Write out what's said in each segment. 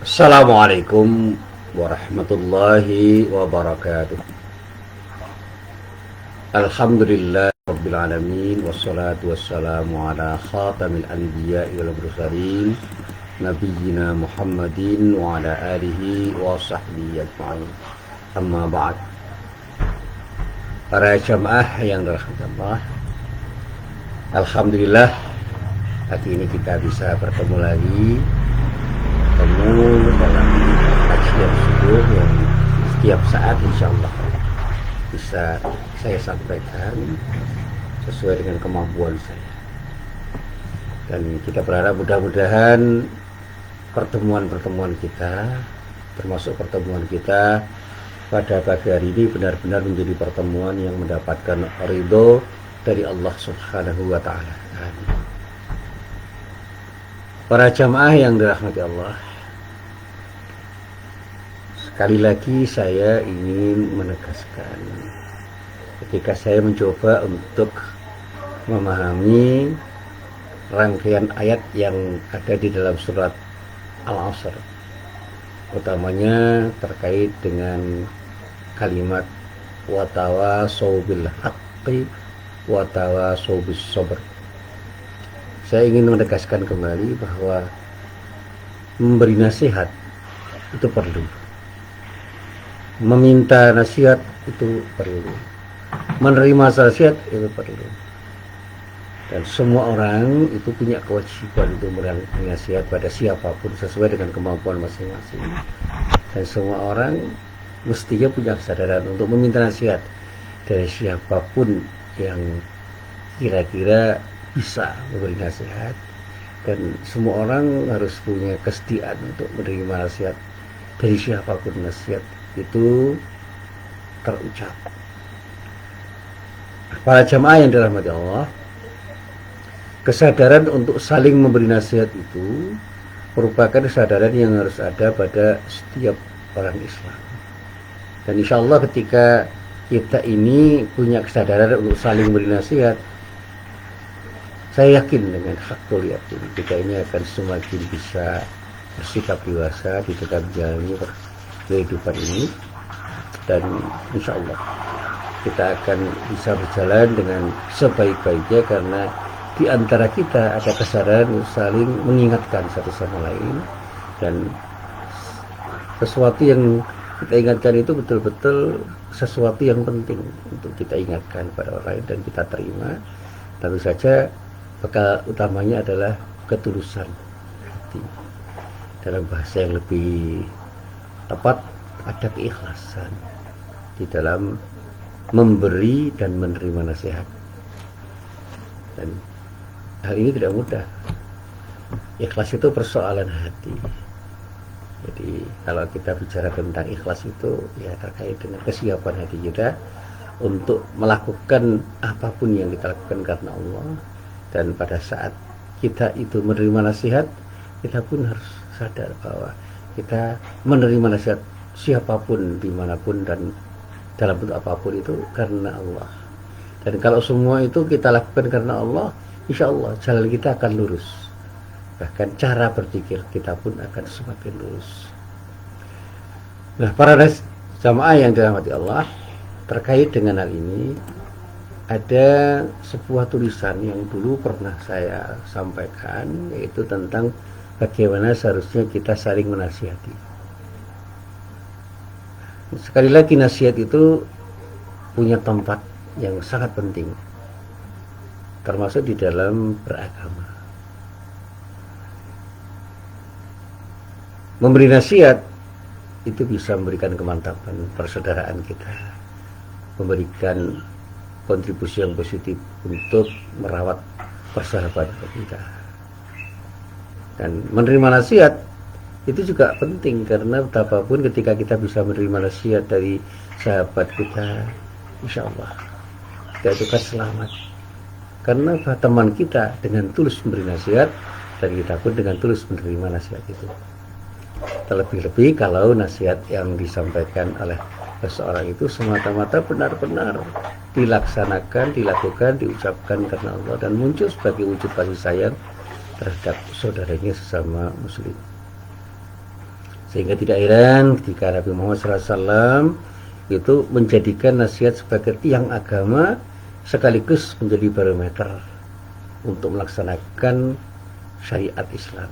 Assalamualaikum warahmatullahi wabarakatuh. Alhamdulillah rabbil alamin, wassalatu wassalamu ala khatamil anbiya wal mursalin nabiyyina Muhammadin wa ala alihi wa sahbihi ajma'in. Amma ba'd. Para jamaah yang dirahmati Allah, alhamdulillah hari ini kita bisa bertemu lagi dalam kajian subuh yang setiap saat insya Allah bisa saya sampaikan sesuai dengan kemampuan saya, dan kita berharap mudah-mudahan pertemuan-pertemuan kita, termasuk pertemuan kita pada pagi hari ini, benar-benar menjadi pertemuan yang mendapatkan ridho dari Allah Subhanahu wa Ta'ala. Para jamaah yang dirahmati Allah, sekali lagi saya ingin menegaskan, ketika saya mencoba untuk memahami rangkaian ayat yang ada di dalam surat Al-Asr, utamanya terkait dengan kalimat watawasau bil haqqi watawasau bis sabr, saya ingin menegaskan kembali bahwa memberi nasihat itu perlu, meminta nasihat itu perlu, menerima nasihat itu perlu, dan semua orang itu punya kewajiban untuk memberi nasihat pada siapapun sesuai dengan kemampuan masing-masing, dan semua orang mestinya punya kesadaran untuk meminta nasihat dari siapapun yang kira-kira bisa memberi nasihat, dan semua orang harus punya kesediaan untuk menerima nasihat dari siapapun nasihat itu terucap. Para jamaah yang dirahmati Allah, kesadaran untuk saling memberi nasihat itu merupakan kesadaran yang harus ada pada setiap orang Islam, dan insya Allah ketika kita ini punya kesadaran untuk saling memberi nasihat, saya yakin dengan hakul yakin kita ini akan semakin bisa bersikap dewasa di dalam menjalani kehidupan ini, dan insya Allah kita akan bisa berjalan dengan sebaik-baiknya karena di antara kita ada kesadaran saling mengingatkan satu sama lain, dan sesuatu yang kita ingatkan itu betul-betul sesuatu yang penting untuk kita ingatkan pada orang lain dan kita terima. Tentu saja bekal utamanya adalah ketulusan hati. Dalam bahasa yang lebih tepat, ada keikhlasan di dalam memberi dan menerima nasihat. Dan hal ini tidak mudah. Ikhlas itu persoalan hati. Jadi kalau kita bicara tentang ikhlas itu ya terkait dengan kesiapan hati kita untuk melakukan apapun yang kita lakukan karena Allah. Dan pada saat kita itu menerima nasihat, kita pun harus sadar bahwa kita menerima nasihat siapapun, dimanapun, dan dalam bentuk apapun itu karena Allah. Dan kalau semua itu kita lakukan karena Allah, insya Allah jalan kita akan lurus. Bahkan cara berpikir kita pun akan semakin lurus. Nah, para jamaah yang dirahmati Allah, terkait dengan hal ini, ada sebuah tulisan yang dulu pernah saya sampaikan, yaitu tentang bagaimana seharusnya kita saling menasihati. Sekali lagi, nasihat itu punya tempat yang sangat penting, termasuk di dalam beragama. Memberi nasihat itu bisa memberikan kemantapan persaudaraan kita, memberikan kontribusi yang positif untuk merawat persahabatan kita. Dan menerima nasihat itu juga penting, karena betapapun ketika kita bisa menerima nasihat dari sahabat kita, insya Allah kita itu kan selamat, karena teman kita dengan tulus memberi nasihat dan kita pun dengan tulus menerima nasihat itu. Terlebih-lebih kalau nasihat yang disampaikan oleh seseorang itu semata-mata benar-benar dilaksanakan, dilakukan, diucapkan karena Allah, dan muncul sebagai wujud kasih sayang terhadap saudaranya sesama muslim. Sehingga tidak heran ketika Nabi Muhammad SAW itu menjadikan nasihat sebagai tiang agama sekaligus menjadi barometer untuk melaksanakan syariat Islam.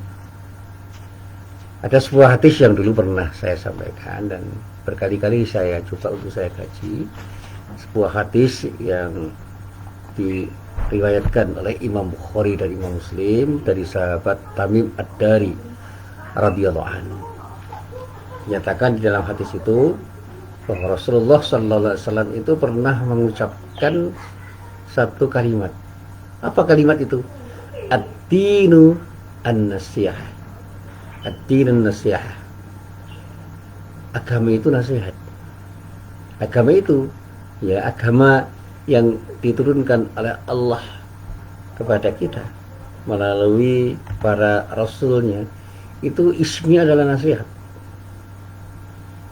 Ada sebuah hadis yang dulu pernah saya sampaikan dan berkali-kali saya coba untuk saya kaji. Sebuah hadis yang diriwayatkan oleh Imam Bukhari dan Imam Muslim dari sahabat Tamim Ad-Dari radhiyallahu anhu. Dinyatakan di dalam hadis itu bahwa Rasulullah sallallahu alaihi wasallam itu pernah mengucapkan satu kalimat. Apa kalimat itu? Ad-dinu an-nasihah. Ad-dinu an-nasihah. Agama itu nasihat. Agama itu ya agama yang diturunkan oleh Allah kepada kita melalui para rasulnya, itu isinya adalah nasihat.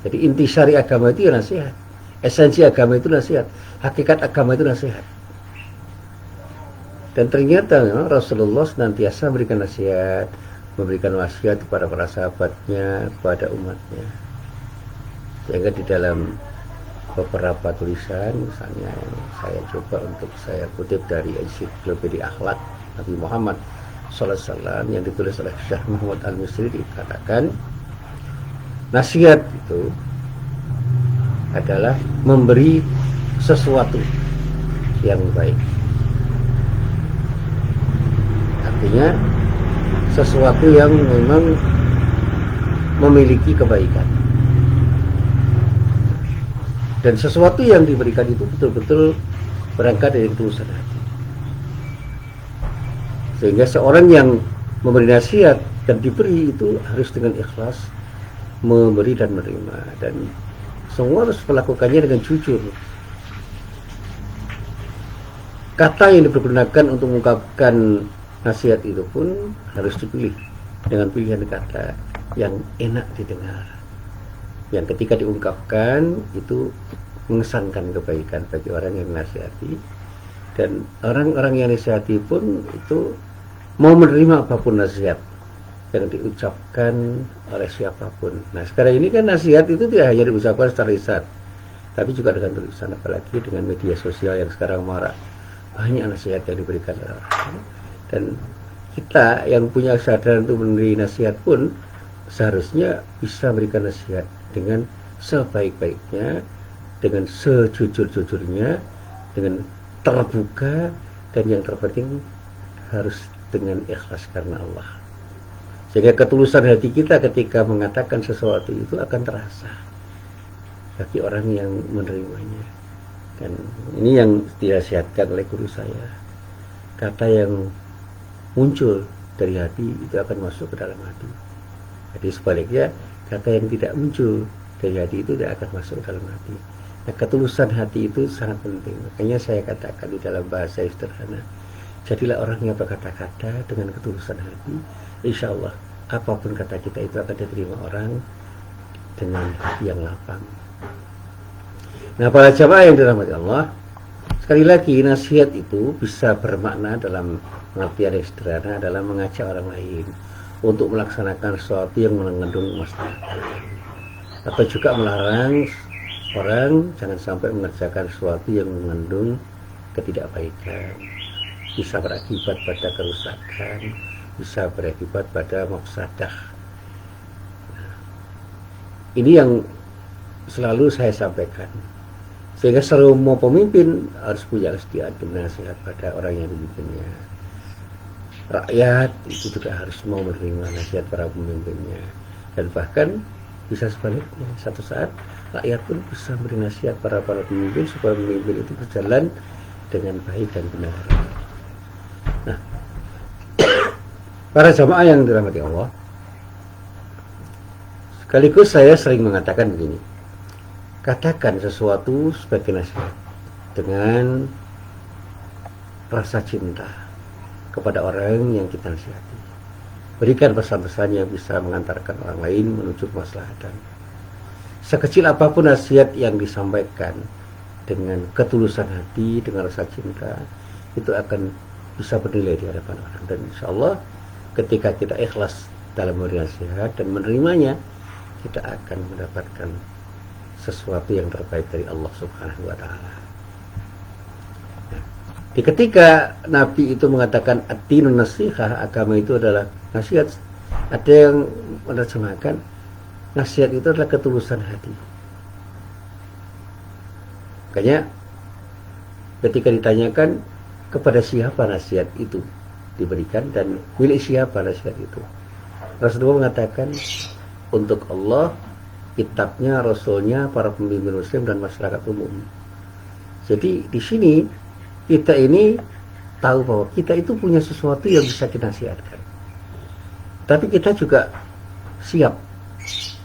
Jadi intisari agama itu ya nasihat, esensi agama itu nasihat, hakikat agama itu nasihat. Dan ternyata memang Rasulullah senantiasa memberikan nasihat, memberikan wasiat kepada para sahabatnya, kepada umatnya. Sehingga di dalam beberapa tulisan, misalnya yang saya coba untuk saya kutip dari Ensiklopedia Akhlak Nabi Muhammad SAW yang ditulis oleh Syekh Muhammad Al-Misri, dikatakan nasihat itu adalah memberi sesuatu yang baik. Artinya sesuatu yang memang memiliki kebaikan. Dan sesuatu yang diberikan itu betul-betul berangkat dari ketulusan hati. Sehingga seorang yang memberi nasihat dan diberi itu harus dengan ikhlas memberi dan menerima, dan semua harus melakukannya dengan jujur. Kata yang dipergunakan untuk mengungkapkan nasihat itu pun harus dipilih dengan pilihan kata yang enak didengar, yang ketika diungkapkan itu mengesankan kebaikan bagi orang yang nasihati, dan orang-orang yang nasihati pun itu mau menerima apapun nasihat yang diucapkan oleh siapapun. Nah, sekarang ini kan nasihat itu tidak hanya diucapkan secara lisan, tapi juga dengan tulisan, apalagi dengan media sosial yang sekarang marak. Banyak nasihat yang diberikan oleh orang. Dan kita yang punya kesadaran untuk memberi nasihat pun seharusnya bisa memberikan nasihat dengan sebaik-baiknya, dengan sejujur-jujurnya, dengan terbuka, dan yang terpenting harus dengan ikhlas karena Allah. Sehingga ketulusan hati kita ketika mengatakan sesuatu itu akan terasa bagi orang yang menerimanya. Dan ini yang dinasihatkan oleh guru saya. Kata yang muncul dari hati itu akan masuk ke dalam hati. Jadi sebaliknya, kata yang tidak muncul dari hati itu tidak akan masuk ke dalam hati. Nah, ketulusan hati itu sangat penting. Makanya saya katakan di dalam bahasa sederhana, jadilah orang yang berkata-kata dengan ketulusan hati. Insya Allah apapun kata kita itu akan diterima orang dengan hati yang lapang. Nah, para jamaah yang dirahmati Allah, sekali lagi nasihat itu bisa bermakna dalam pengertian yang sederhana adalah mengajak orang lain untuk melaksanakan sesuatu yang mengandung maslahat, atau juga melarang orang jangan sampai mengerjakan sesuatu yang mengandung ketidakbaikan, bisa berakibat pada kerusakan, bisa berakibat pada mafsadah. Nah, ini yang selalu saya sampaikan, sehingga semua pemimpin harus punya kesetiaan nasihat pada orang yang dipimpinnya. Rakyat itu juga harus mau menerima nasihat para pemimpinnya, dan bahkan bisa sebaliknya, satu saat rakyat pun bisa memberi nasihat para pemimpin supaya pemimpin itu berjalan dengan baik dan benar. Nah, para jamaah yang dirahmati Allah, sekaligus saya sering mengatakan begini, katakan sesuatu sebagai nasihat dengan rasa cinta kepada orang yang kita nasihati. Berikan pesan-pesan yang bisa mengantarkan orang lain menuju kemaslahatan. Sekecil apapun nasihat yang disampaikan dengan ketulusan hati, dengan rasa cinta, itu akan bisa bernilai di hadapan orang. Dan insya Allah ketika kita ikhlas dalam memberi nasihat dan menerimanya, kita akan mendapatkan sesuatu yang terbaik dari Allah Subhanahu wa Ta'ala. Di ketika Nabi itu mengatakan ad-dinun nasihah, agama itu adalah nasihat, ada yang menerjemahkan nasihat itu adalah ketulusan hati. Makanya ketika ditanyakan kepada siapa nasihat itu diberikan dan milik siapa nasihat itu, Rasulullah mengatakan untuk Allah, kitabnya, rasulnya, para pemimpin muslim dan masyarakat umum. Jadi di sini kita ini tahu bahwa kita itu punya sesuatu yang bisa kita nasihatkan, tapi kita juga siap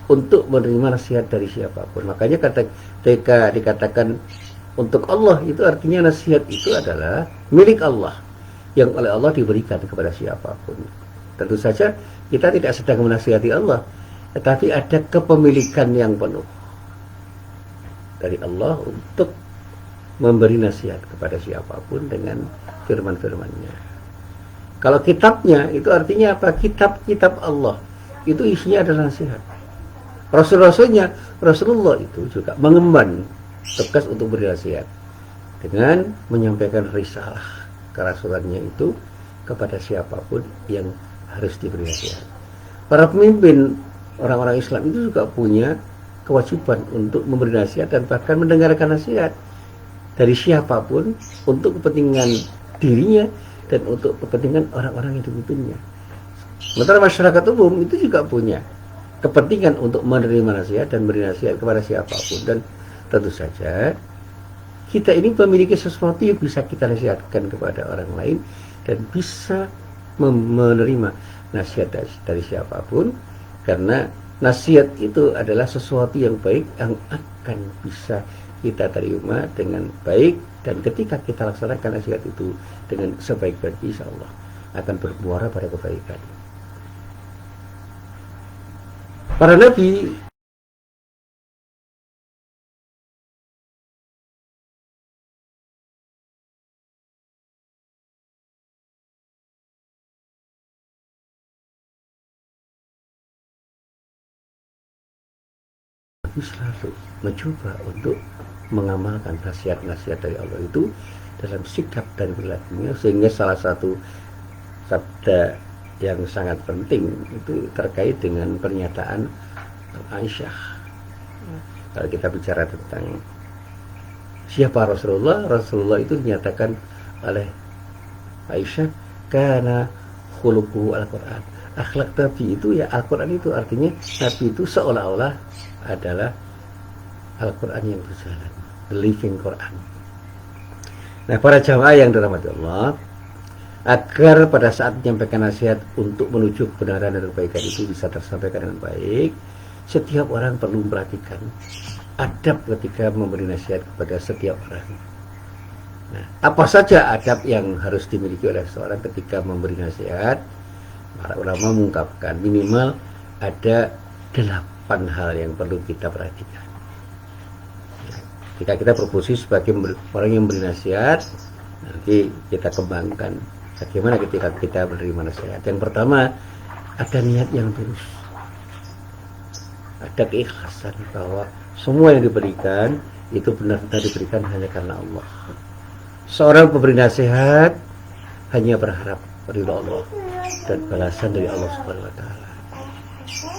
untuk menerima nasihat dari siapapun. Makanya ketika dikatakan untuk Allah, itu artinya nasihat itu adalah milik Allah, yang oleh Allah diberikan kepada siapapun. Tentu saja kita tidak sedang menasihati Allah, tetapi ada kepemilikan yang penuh dari Allah untuk memberi nasihat kepada siapapun dengan firman-firmannya. Kalau kitabnya itu artinya apa? Kitab-kitab Allah itu isinya adalah nasihat. Rasul-rasulnya, Rasulullah itu juga mengemban tugas untuk beri nasihat dengan menyampaikan risalah kerasulannya itu kepada siapapun yang harus diberi nasihat. Para pemimpin orang-orang Islam itu juga punya kewajiban untuk memberi nasihat dan bahkan mendengarkan nasihat dari siapapun untuk kepentingan dirinya dan untuk kepentingan orang-orang yang dipimpinnya. Sementara masyarakat umum itu juga punya kepentingan untuk menerima nasihat dan beri nasihat kepada siapapun. Dan tentu saja kita ini memiliki sesuatu yang bisa kita nasihatkan kepada orang lain dan bisa menerima nasihat dari siapapun, karena nasihat itu adalah sesuatu yang baik yang akan bisa kita terima dengan baik, dan ketika kita laksanakan nasihat itu dengan sebaik-baiknya, insya Allah akan bermuara pada kebaikan. Para nabi selalu mencoba untuk mengamalkan nasihat-nasihat dari Allah itu dalam sikap dan perilakunya, sehingga salah satu sabda yang sangat penting itu terkait dengan pernyataan Aisyah. Kalau kita bicara tentang siapa Rasulullah, Rasulullah itu dinyatakan oleh Aisyah karena khuluquhu al-Quran. Akhlak Nabi itu ya Al-Quran, itu artinya Nabi itu seolah-olah adalah Al-Quran yang berjalan, the living Quran. Nah, para jamaah yang dirahmati Allah, agar pada saat menyampaikan nasihat untuk menuju kebenaran dan kebaikan itu bisa tersampaikan dengan baik, setiap orang perlu memperhatikan adab ketika memberi nasihat kepada setiap orang. Nah, apa saja adab yang harus dimiliki oleh seorang ketika memberi nasihat? Para ulama mengungkapkan minimal ada 8 hal yang perlu kita perhatikan. Jika kita berposisi sebagai orang yang memberi nasihat, nanti kita kembangkan bagaimana ketika kita menerima nasihat. Yang pertama, ada niat yang tulus, ada keikhlasan bahwa semua yang diberikan itu benar-benar diberikan hanya karena Allah. Seorang pemberi nasihat hanya berharap ridha Allah dan balasan dari Allah Subhanahu wa Ta'ala.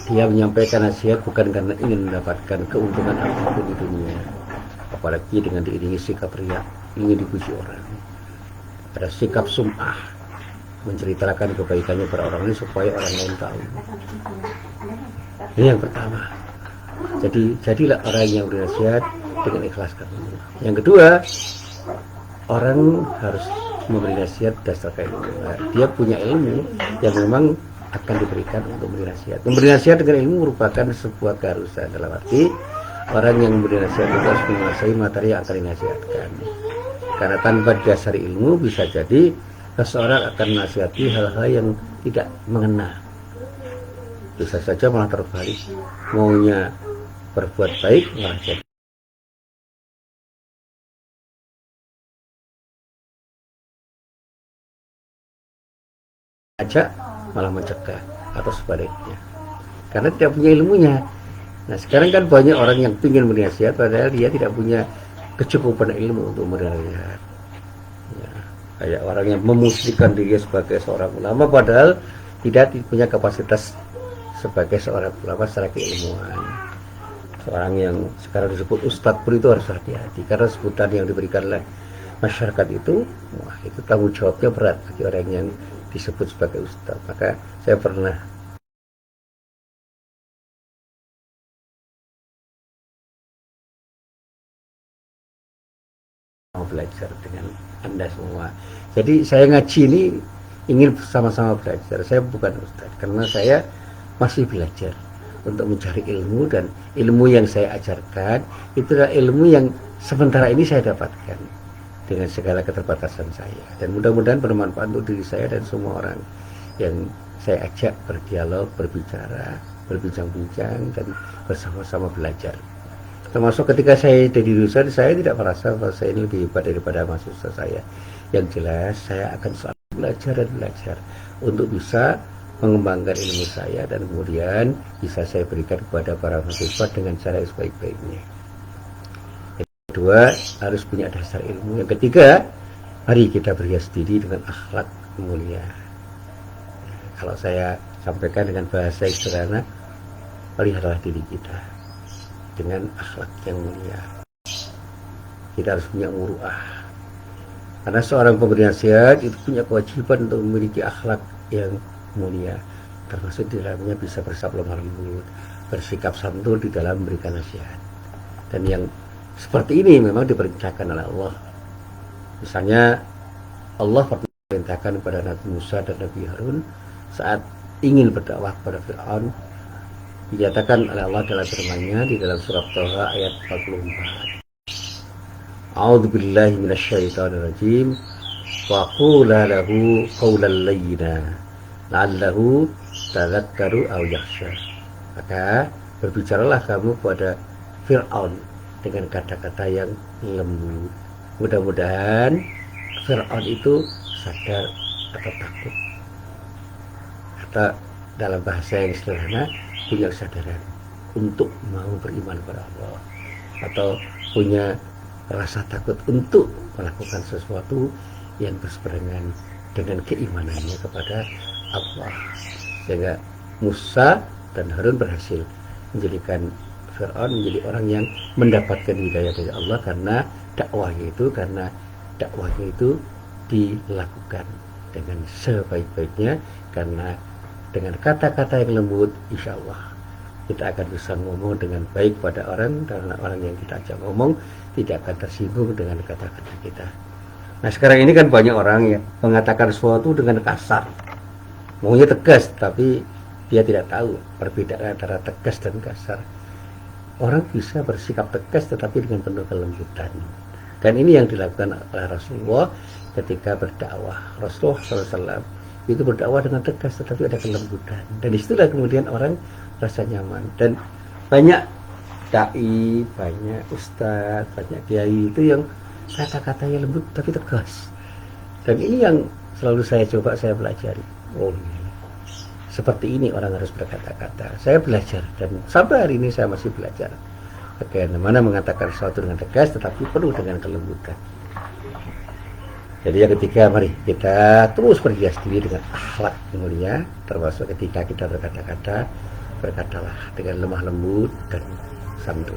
Dia menyampaikan nasihat bukan karena ingin mendapatkan keuntungan apapun di dunia, apalagi dengan diiringi sikap riya, ingin dipuji orang. Ada sikap sum'ah, menceritakan kebaikannya pada orang ini supaya orang lain tahu. Ini yang pertama. Jadilah orang yang bernasihat dengan ikhlas karena Allah. Yang kedua, orang harus memberi nasihat berdasarkan ilmu. Dia punya ilmu yang memang akan diberikan untuk memberi nasihat. Memberi nasihat dengan ilmu merupakan sebuah keharusan, dalam arti orang yang memberi nasihat itu harus menguasai materi yang akan dinasihatkan. Karena tanpa dasar ilmu bisa jadi seseorang akan menasihati hal-hal yang tidak mengena. Bisa saja malah terbalik, maunya berbuat baik malah jadi ajak malah mencegah atau sebaliknya, karena tidak punya ilmunya. Nah sekarang kan banyak orang yang ingin bernasihat padahal dia tidak punya kecukupan ilmu untuk bernasihat. Ya, kayak orang yang memusyikan diri sebagai seorang ulama padahal tidak punya kapasitas sebagai seorang ulama secara keilmuan. Seorang yang sekarang disebut ustadz pun itu harus hati-hati karena sebutan yang diberikan oleh masyarakat itu, wah, itu tanggung jawabnya berat bagi orang yang disebut sebagai ustadz. Maka saya pernah mau belajar dengan Anda semua. Jadi saya ngaji ini ingin sama-sama belajar. Saya bukan ustadz karena saya masih belajar untuk mencari ilmu, dan ilmu yang saya ajarkan itulah ilmu yang sementara ini saya dapatkan dengan segala keterbatasan saya, dan mudah-mudahan bermanfaat untuk diri saya dan semua orang yang saya ajak berdialog, berbicara, berbincang-bincang, dan bersama-sama belajar. Termasuk ketika saya jadi dosen, saya tidak merasa bahwa saya ini lebih hebat daripada mahasiswa saya. Yang jelas saya akan selalu belajar dan belajar untuk bisa mengembangkan ilmu saya, dan kemudian bisa saya berikan kepada para mahasiswa dengan cara yang sebaik-baiknya. Yang kedua, harus punya dasar ilmu. Yang ketiga, mari kita berhias diri dengan akhlak mulia. Kalau saya sampaikan dengan bahasa sederhana, peliharalah diri kita dengan akhlak yang mulia. Kita harus punya muruah, karena seorang pemberi nasihat itu punya kewajiban untuk memiliki akhlak yang mulia, termasuk di dalamnya bisa bersabda lemah lembut, bersikap santun di dalam memberikan nasihat. Dan yang seperti ini memang diperintahkan oleh Allah. Misalnya Allah pernah perintahkan kepada Nabi Musa dan Nabi Harun saat ingin berdakwah kepada Fir'aun. Dinyatakan oleh Allah dalam firman-Nya di dalam surat Thaha ayat 44. A'udzubillahi minasyaitonirrajim. Wa qula lahu qawlan layyina la'allahu tadhakkaru aw yakhsha. Maka berbicaralah kamu kepada Fir'aun dengan kata-kata yang lembut. Mudah-mudahan Fir'aun itu sadar atau takut, atau dalam bahasa yang sederhana punya kesadaran untuk mau beriman kepada Allah, atau punya rasa takut untuk melakukan sesuatu yang berseberangan dengan keimanannya kepada Allah. Sehingga Musa dan Harun berhasil menjadikan Fir'aun menjadi orang yang mendapatkan hidayah dari Allah karena dakwahnya itu dilakukan dengan sebaik-baiknya, karena dengan kata-kata yang lembut, insya Allah kita akan bisa ngomong dengan baik pada orang, karena orang yang kita ajak ngomong tidak akan tersinggung dengan kata-kata kita. Nah sekarang ini kan banyak orang yang mengatakan sesuatu dengan kasar, maunya tegas, tapi dia tidak tahu perbedaan antara tegas dan kasar. Orang bisa bersikap tegas tetapi dengan penuh kelembutan, dan ini yang dilakukan oleh Rasulullah ketika berdakwah. Rasulullah SAW itu berdakwah dengan tegas tetapi ada kelembutan, dan disitulah kemudian orang rasa nyaman. Dan banyak dai, banyak ustadz, banyak kiai itu yang kata-katanya lembut tapi tegas, dan ini yang selalu saya coba, saya pelajari. Oh, seperti ini orang harus berkata-kata. Saya belajar, dan sampai hari ini saya masih belajar bagaimana mengatakan sesuatu dengan tegas tetapi penuh dengan kelembutan. Jadi yang ketiga, mari kita terus berhias diri dengan akhlak mulia, termasuk ketika kita berkata-kata, berkatalah dengan lemah lembut dan santun.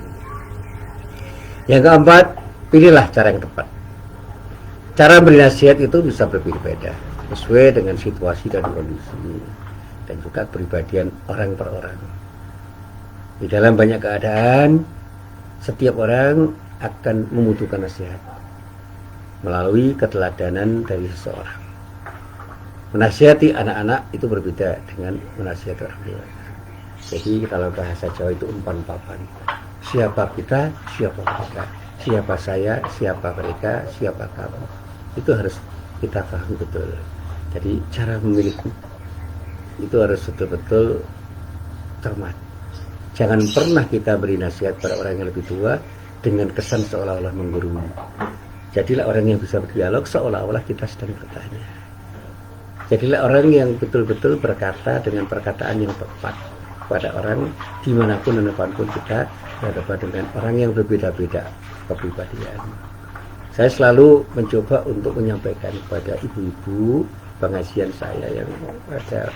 Yang keempat, pilihlah cara yang tepat. Cara beri nasihat itu bisa berbeda-beda sesuai dengan situasi dan kondisi, dan juga kepribadian orang per orang. Di dalam banyak keadaan, setiap orang akan membutuhkan nasihat melalui keteladanan dari seseorang. Menasihati anak-anak itu berbeda dengan menasihati orang dewasa. Jadi kalau bahasa Jawa itu umpan papan. Siapa kita, siapa mereka. Siapa saya, siapa mereka, siapa kamu. Itu harus kita pahami betul. Jadi cara memilih itu harus betul-betul cermat. Jangan pernah kita beri nasihat pada orang yang lebih tua dengan kesan seolah-olah menggurui. Jadilah orang yang bisa berdialog seolah-olah kita sedang bertanya. Jadilah orang yang betul-betul berkata dengan perkataan yang tepat. pada orang dimanapun dan kapanpun kita berhadapan dengan orang yang berbeda-beda kepribadian. Saya selalu mencoba untuk menyampaikan kepada ibu-ibu pengajian saya yang pada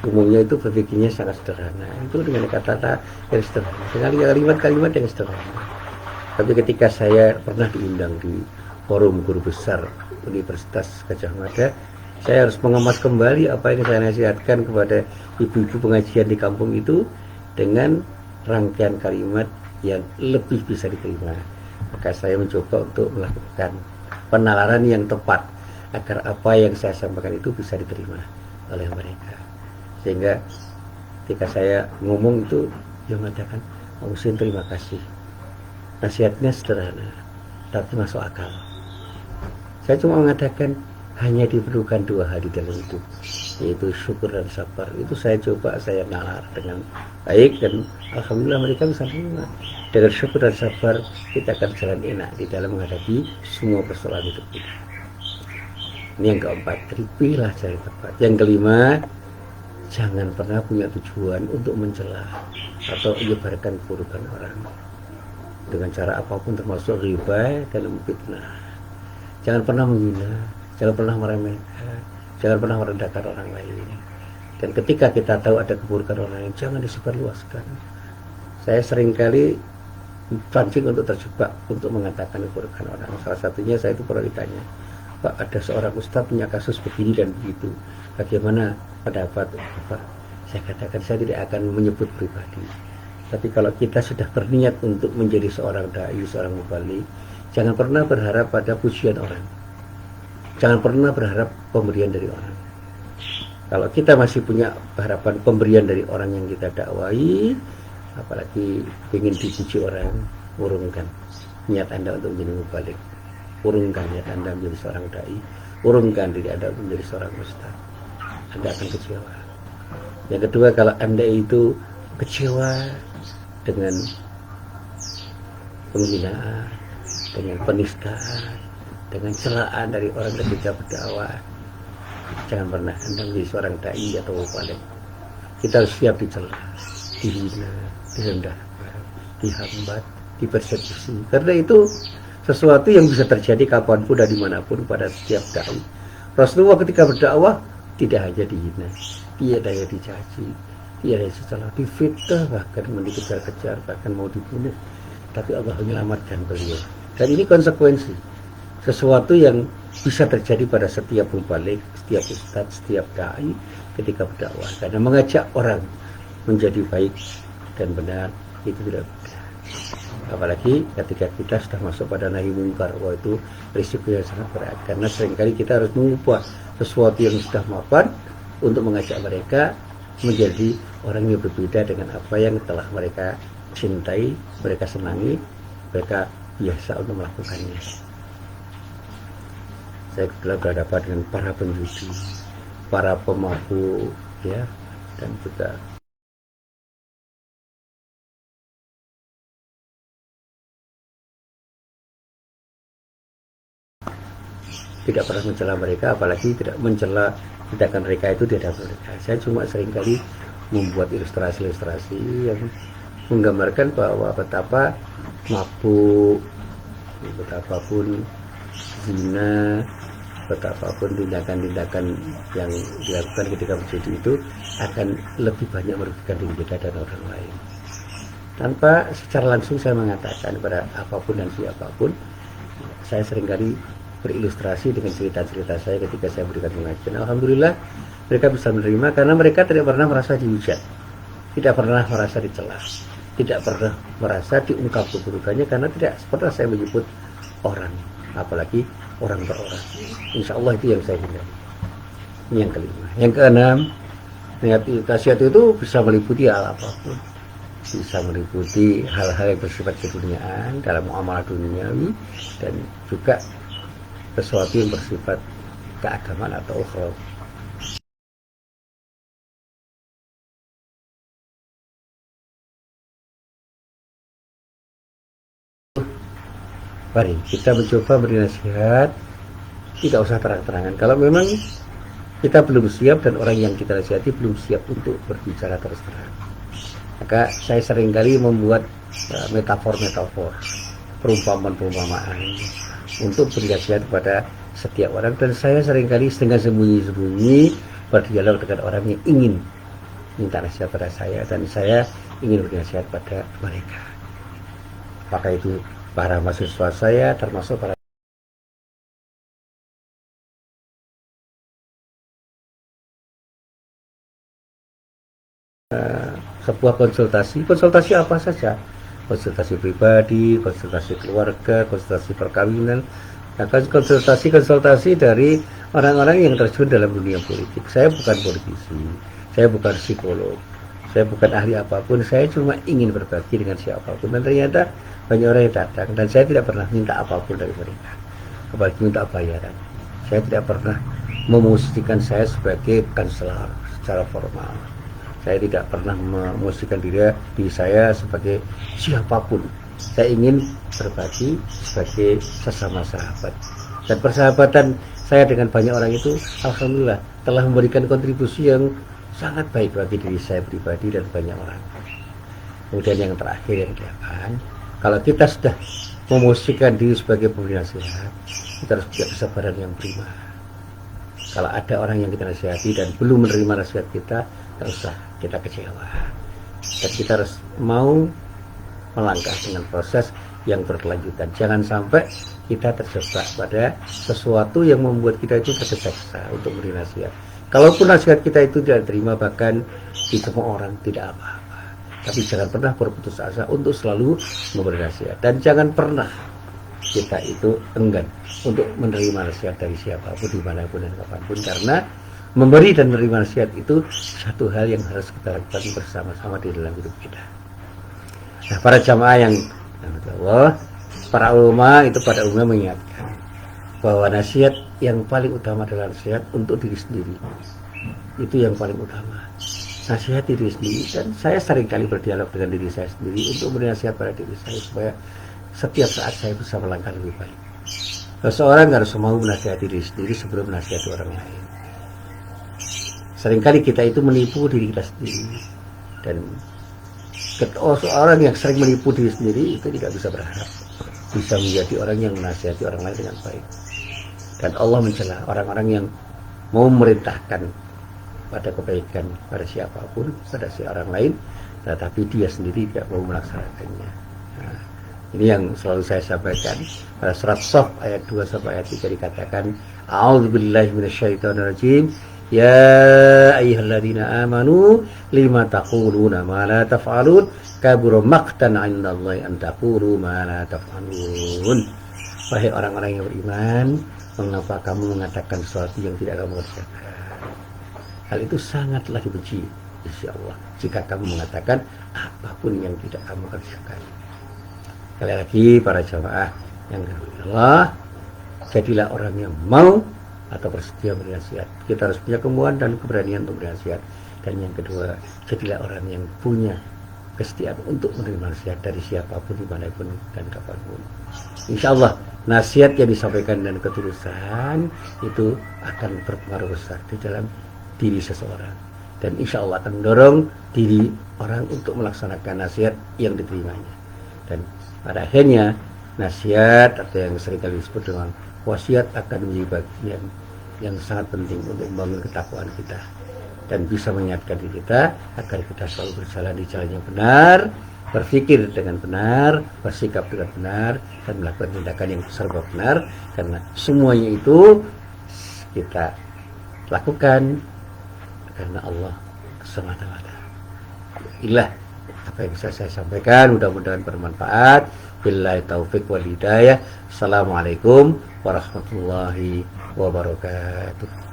umumnya itu berpikirnya sangat sederhana, itu dengan kata-kata yang sederhana, dengan kalimat-kalimat yang sederhana. Tapi ketika saya pernah diundang di forum guru besar Universitas Gadjah Mada, saya harus mengemas kembali apa yang saya nasihatkan kepada ibu-ibu pengajian di kampung itu dengan rangkaian kalimat yang lebih bisa diterima. Maka saya mencoba untuk melakukan penalaran yang tepat agar apa yang saya sampaikan itu bisa diterima oleh mereka. Sehingga ketika saya ngomong itu, dia mengatakan, Pak Husin terima kasih. Nasihatnya sederhana, tapi masuk akal. Saya cuma mengatakan hanya diperlukan 2 hal di dalam hidup, yaitu syukur dan sabar. Itu saya coba saya nalar dengan baik dan alhamdulillah mereka bisa menerima. Dengan syukur dan sabar kita akan jalan enak di dalam menghadapi semua persoalan hidup kita. Ini yang keempat, pilihlah jalan tepat. Yang kelima, jangan pernah punya tujuan untuk mencela atau menyebarkan keburukan orang dengan cara apapun, termasuk riba dan memfitnah. Jangan pernah menghina, jangan pernah meremehkan, jangan pernah merendahkan orang lain. Dan ketika kita tahu ada keburukan orang lain, jangan disebarluaskan. Saya seringkali pancing untuk terjebak untuk mengatakan keburukan orang. Salah satunya saya itu pernah ditanya, Pak, ada seorang ustadz punya kasus begini dan begitu, bagaimana pendapat Bapak? Saya katakan saya tidak akan menyebut pribadi, tapi kalau kita sudah berniat untuk menjadi seorang dai, seorang mubalik, jangan pernah berharap pada pujian orang, jangan pernah berharap pemberian dari orang. Kalau kita masih punya harapan pemberian dari orang yang kita dakwai, apalagi ingin dipuji orang, urungkan niat Anda untuk menjadi mubalik, urungkan niat Anda menjadi seorang dai, urungkan diri Anda untuk menjadi seorang ustaz. Anda akan kecewa. Yang kedua, kalau Anda itu kecewa dengan penghinaan, dengan penistaan, dengan celaan dari orang ketika berdakwah, jangan pernah Anda menjadi seorang dai atau mubalik. Kita harus siap dicela, dihina, direndahkan, dihambat, dipersekusi. Karena itu sesuatu yang bisa terjadi kapanpun dan dimanapun pada setiap dai. Rasulullah ketika berdakwah tidak hanya dihina, tidak hanya dicaci, tidak hanya dicela, difitnah, bahkan dikejar-kejar, bahkan mau dibunuh. Tapi Allah menyelamatkan beliau. Dan ini konsekuensi sesuatu yang bisa terjadi pada setiap mubalik, setiap ustadz, setiap dai ketika berdakwah. Karena mengajak orang menjadi baik dan benar itu tidak mudah. Apalagi ketika kita sudah masuk pada nahi mungkar, wah itu risikonya sangat berat. Karena seringkali kita harus mengubah sesuatu yang sudah mapan untuk mengajak mereka menjadi orang yang berbeda dengan apa yang telah mereka cintai, mereka senangi, mereka biasa untuk melakukannya. Saya telah berhadapan dengan para penjudi, para pemabuk, ya, dan juga tidak pernah mencela mereka, apalagi tidak mencela tindakan mereka itu di hadapan mereka. Saya cuma seringkali membuat ilustrasi-ilustrasi yang menggambarkan bahwa betapa mabuk, betapapun zina, betapapun tindakan-tindakan yang dilakukan ketika berjudi itu akan lebih banyak merugikan diri kita dan orang lain. Tanpa secara langsung saya mengatakan pada apapun dan siapapun, saya seringkali berilustrasi dengan cerita-cerita saya ketika saya berikan pengajian. Alhamdulillah mereka bisa menerima karena mereka tidak pernah merasa dihujat, tidak pernah merasa dicela, tidak pernah merasa diungkap keburukannya, karena tidak pernah saya menyebut orang, apalagi orang per orang. Insya Allah itu yang saya hindari. Ini yang kelima. Yang keenam, nasihat itu bisa meliputi hal apapun, bisa meliputi hal-hal yang bersifat keduniaan dalam muamalah duniawi, dan juga sesuatu yang bersifat keagamaan atau ukhrawi. Mari kita mencoba beri nasihat, tidak usah terang-terangan. Kalau memang kita belum siap dan orang yang kita nasihati belum siap untuk berbicara terus terang, Maka saya seringkali membuat metafor-metafor, perumpamaan-perumpamaan untuk bernasihat kepada setiap orang, dan saya seringkali dengan sembunyi-sembunyi berdialog dengan orang yang ingin minta nasihat pada saya, dan saya ingin bernasihat pada mereka. Apakah itu para mahasiswa saya, termasuk para sebuah konsultasi apa saja, konsultasi pribadi, konsultasi keluarga, konsultasi perkawinan, nah, konsultasi dari orang-orang yang terjun dalam dunia politik. Saya bukan politisi, saya bukan psikolog, saya bukan ahli apapun, saya cuma ingin berbagi dengan siapapun, dan ternyata banyak orang yang datang, dan saya tidak pernah minta apapun dari mereka, apalagi minta bayaran. Saya tidak pernah memosisikan saya sebagai konselor secara formal. Saya tidak pernah memosisikan diri saya sebagai siapapun. Saya ingin berbagi sebagai sesama sahabat. Dan persahabatan saya dengan banyak orang itu, alhamdulillah, telah memberikan kontribusi yang sangat baik bagi diri saya pribadi dan banyak orang. Kemudian yang terakhir, yang ke-8, kalau kita sudah memosisikan diri sebagai pemberi nasihat, kita harus punya kesabaran yang prima. Kalau ada orang yang kita nasihati dan belum menerima nasihat kita, tak usah kita kecewa. Dan kita harus mau melangkah dengan proses yang berkelanjutan. Jangan sampai kita terjebak pada sesuatu yang membuat kita itu tergesa-gesa untuk memberi nasihat. Kalaupun nasihat kita itu tidak diterima, bahkan di semua orang, tidak apa-apa. Tapi jangan pernah berputus asa untuk selalu memberi nasihat. Dan jangan pernah kita itu enggan untuk menerima nasihat dari siapapun, dimanapun dan kapanpun, karena memberi dan menerima nasihat itu satu hal yang harus kita lakukan bersama-sama di dalam hidup kita. Nah, para jamaah yang Allah, para ulama itu pada umumnya mengingatkan bahwa nasihat yang paling utama adalah nasihat untuk diri sendiri. Itu yang paling utama. Nasihat diri sendiri, dan saya seringkali berdialog dengan diri saya sendiri untuk memberi nasihat pada diri saya supaya setiap saat saya bisa melangkah lebih baik. Seseorang harus mau menasihati diri sendiri sebelum menasihati orang lain. Seringkali kita itu menipu diri kita sendiri, dan seorang yang sering menipu diri sendiri itu tidak bisa berharap bisa menjadi orang yang menasihati orang lain dengan baik. Dan Allah mencela orang-orang yang mau memerintahkan pada kebaikan pada siapapun, pada si orang lain, tetapi dia sendiri tidak mau melaksanakannya. Nah, ini yang selalu saya sampaikan. Pada surat Shaf ayat 2 sampai ayat 3 dikatakan, A'udzubillahi minasyaitonirrajim. Ya ayyuhalladzina amanu lima taquluna ma la taf'alun kabura maqtan 'indallahi an taqulu ma la taf'alun. Wahai orang-orang yang beriman, mengapa kamu mengatakan sesuatu yang tidak kamu kerjakan? Hal itu sangatlah dibenci insyaallah jika kamu mengatakan apapun yang tidak kamu kerjakan. Sekali lagi para jamaah yang dirahmati Allah, jadilah orang yang mau atau bersedia bernasihat. Kita harus punya kemauan dan keberanian untuk bernasihat. Dan yang kedua, jadilah orang yang punya kesetiaan untuk menerima nasihat dari siapapun, dimanapun dan kapanpun. Insya Allah nasihat yang disampaikan dengan ketulusan itu akan berpengaruh besar di dalam diri seseorang, dan insya Allah akan mendorong diri orang untuk melaksanakan nasihat yang diterimanya. Dan pada akhirnya nasihat atau yang seringkali disebut dengan wasiat akan menjadi bagian yang sangat penting untuk membangun ketakwaan kita dan bisa mengingatkan diri kita agar kita selalu berjalan di jalan yang benar, berpikir dengan benar, bersikap dengan benar, dan melakukan tindakan yang serba benar, karena semuanya itu kita lakukan karena Allah semata-mata. Inilah apa yang bisa saya sampaikan, mudah-mudahan bermanfaat. Billahi taufik wal hidayah. Assalamualaikum warahmatullahi wabarakatuh.